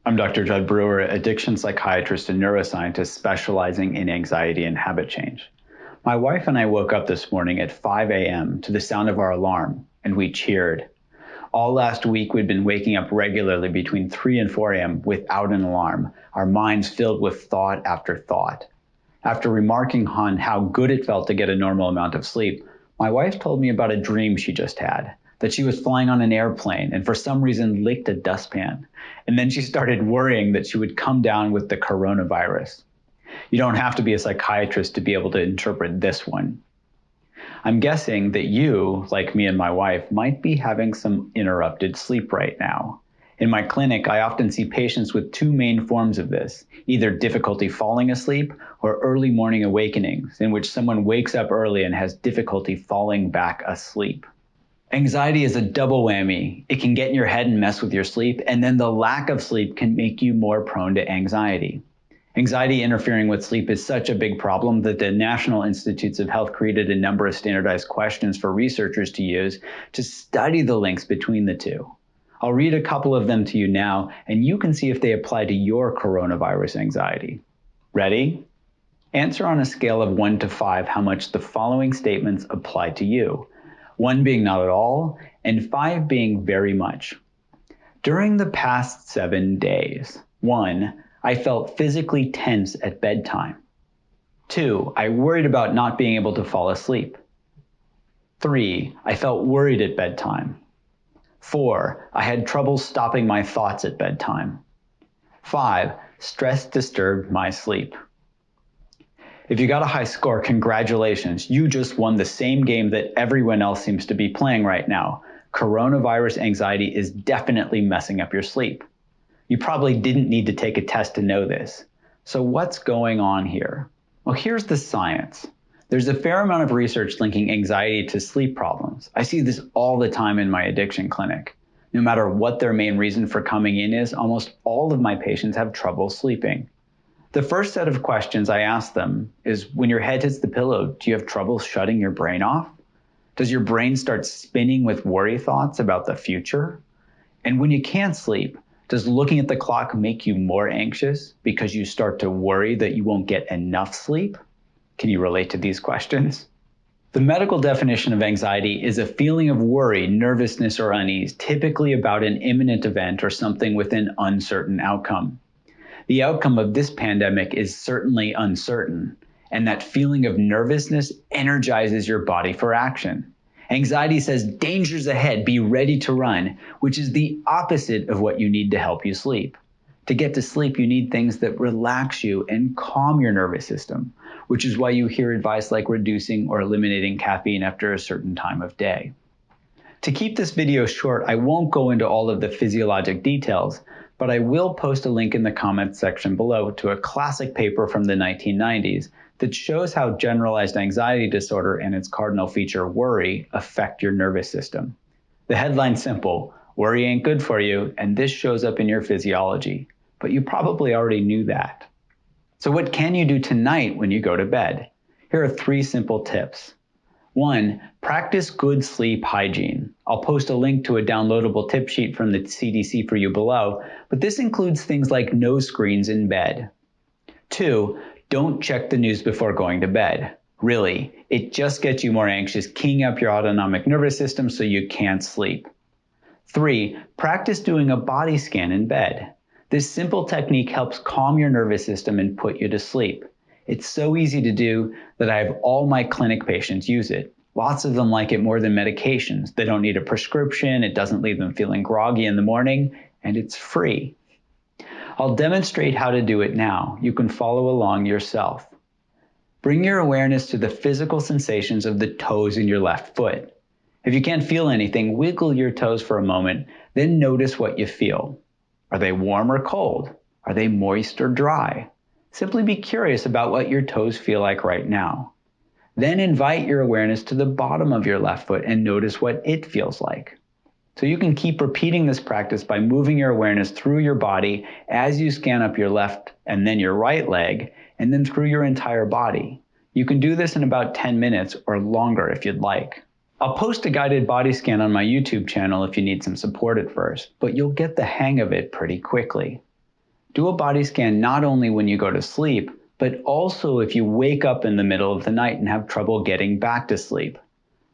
I'm Dr. Judd Brewer, addiction psychiatrist and neuroscientist specializing in anxiety and habit change. My wife and I woke up this morning at 5 a.m. to the sound of our alarm, and we cheered. All last week, we'd been waking up regularly between 3 and 4 a.m. without an alarm, our minds filled with thought after thought. After remarking on how good it felt to get a normal amount of sleep, my wife told me about a dream she just had, that she was flying on an airplane and for some reason licked a dustpan. And then she started worrying that she would come down with the coronavirus. You don't have to be a psychiatrist to be able to interpret this one. I'm guessing that you, like me and my wife, might be having some interrupted sleep right now. In my clinic, I often see patients with two main forms of this, either difficulty falling asleep or early morning awakenings, in which someone wakes up early and has difficulty falling back asleep. Anxiety is a double whammy. It can get in your head and mess with your sleep, and then the lack of sleep can make you more prone to anxiety. Anxiety interfering with sleep is such a big problem that the National Institutes of Health created a number of standardized questions for researchers to use to study the links between the two. I'll read a couple of them to you now, and you can see if they apply to your coronavirus anxiety. Ready? Answer on a scale of 1 to 5 how much the following statements apply to you. 1 being not at all, and 5 being very much. During the past 7 days, 1, I felt physically tense at bedtime. 2, I worried about not being able to fall asleep. 3, I felt worried at bedtime. 4, I had trouble stopping my thoughts at bedtime. 5, stress disturbed my sleep. If you got a high score, congratulations. You just won the same game that everyone else seems to be playing right now. Coronavirus anxiety is definitely messing up your sleep. You probably didn't need to take a test to know this. So what's going on here? Well, here's the science. There's a fair amount of research linking anxiety to sleep problems. I see this all the time in my addiction clinic. No matter what their main reason for coming in is, almost all of my patients have trouble sleeping. The first set of questions I ask them is, when your head hits the pillow, do you have trouble shutting your brain off? Does your brain start spinning with worry thoughts about the future? And when you can't sleep, does looking at the clock make you more anxious because you start to worry that you won't get enough sleep? Can you relate to these questions? The medical definition of anxiety is a feeling of worry, nervousness, or unease, typically about an imminent event or something with an uncertain outcome. The outcome of this pandemic is certainly uncertain, and that feeling of nervousness energizes your body for action. Anxiety says, danger's ahead, be ready to run, which is the opposite of what you need to help you sleep. To get to sleep, you need things that relax you and calm your nervous system, which is why you hear advice like reducing or eliminating caffeine after a certain time of day. To keep this video short, I won't go into all of the physiologic details, but I will post a link in the comments section below to a classic paper from the 1990s that shows how generalized anxiety disorder and its cardinal feature, worry, affect your nervous system. The headline's simple: worry ain't good for you, and this shows up in your physiology. But you probably already knew that. So what can you do tonight when you go to bed? Here are 3 simple tips. 1, practice good sleep hygiene. I'll post a link to a downloadable tip sheet from the CDC for you below, but this includes things like no screens in bed. 2, don't check the news before going to bed. Really, it just gets you more anxious, keying up your autonomic nervous system so you can't sleep. 3, practice doing a body scan in bed. This simple technique helps calm your nervous system and put you to sleep. It's so easy to do that I have all my clinic patients use it. Lots of them like it more than medications. They don't need a prescription, it doesn't leave them feeling groggy in the morning, and it's free. I'll demonstrate how to do it now. You can follow along yourself. Bring your awareness to the physical sensations of the toes in your left foot. If you can't feel anything, wiggle your toes for a moment, then notice what you feel. Are they warm or cold? Are they moist or dry? Simply be curious about what your toes feel like right now. Then invite your awareness to the bottom of your left foot and notice what it feels like. So you can keep repeating this practice by moving your awareness through your body as you scan up your left and then your right leg, and then through your entire body. You can do this in about 10 minutes or longer if you'd like. I'll post a guided body scan on my YouTube channel if you need some support at first, but you'll get the hang of it pretty quickly. Do a body scan not only when you go to sleep, but also if you wake up in the middle of the night and have trouble getting back to sleep.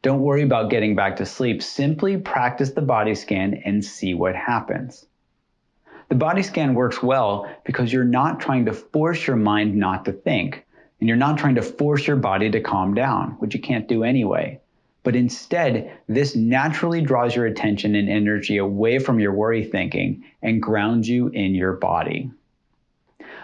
Don't worry about getting back to sleep. Simply practice the body scan and see what happens. The body scan works well because you're not trying to force your mind not to think, and you're not trying to force your body to calm down, which you can't do anyway. But instead, this naturally draws your attention and energy away from your worry thinking and grounds you in your body.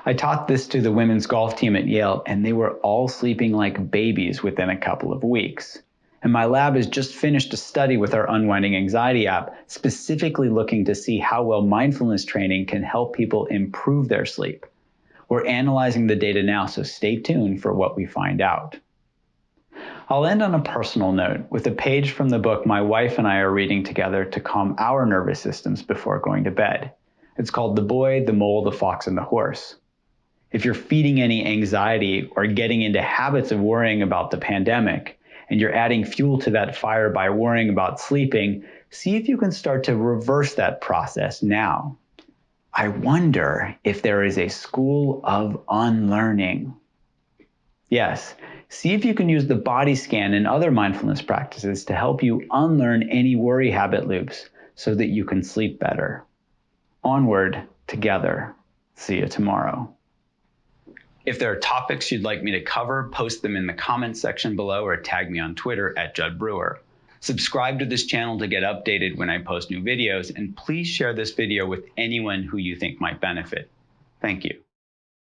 I taught this to the women's golf team at Yale, and they were all sleeping like babies within a couple of weeks. And my lab has just finished a study with our Unwinding Anxiety app, specifically looking to see how well mindfulness training can help people improve their sleep. We're analyzing the data now, so stay tuned for what we find out. I'll end on a personal note with a page from the book my wife and I are reading together to calm our nervous systems before going to bed. It's called The Boy, the Mole, the Fox, and the Horse. If you're feeding any anxiety or getting into habits of worrying about the pandemic, and you're adding fuel to that fire by worrying about sleeping, see if you can start to reverse that process now. I wonder if there is a school of unlearning. Yes, see if you can use the body scan and other mindfulness practices to help you unlearn any worry habit loops so that you can sleep better. Onward, together. See you tomorrow. If there are topics you'd like me to cover, post them in the comments section below or tag me on Twitter @JuddBrewer. Subscribe to this channel to get updated when I post new videos, and please share this video with anyone who you think might benefit. Thank you.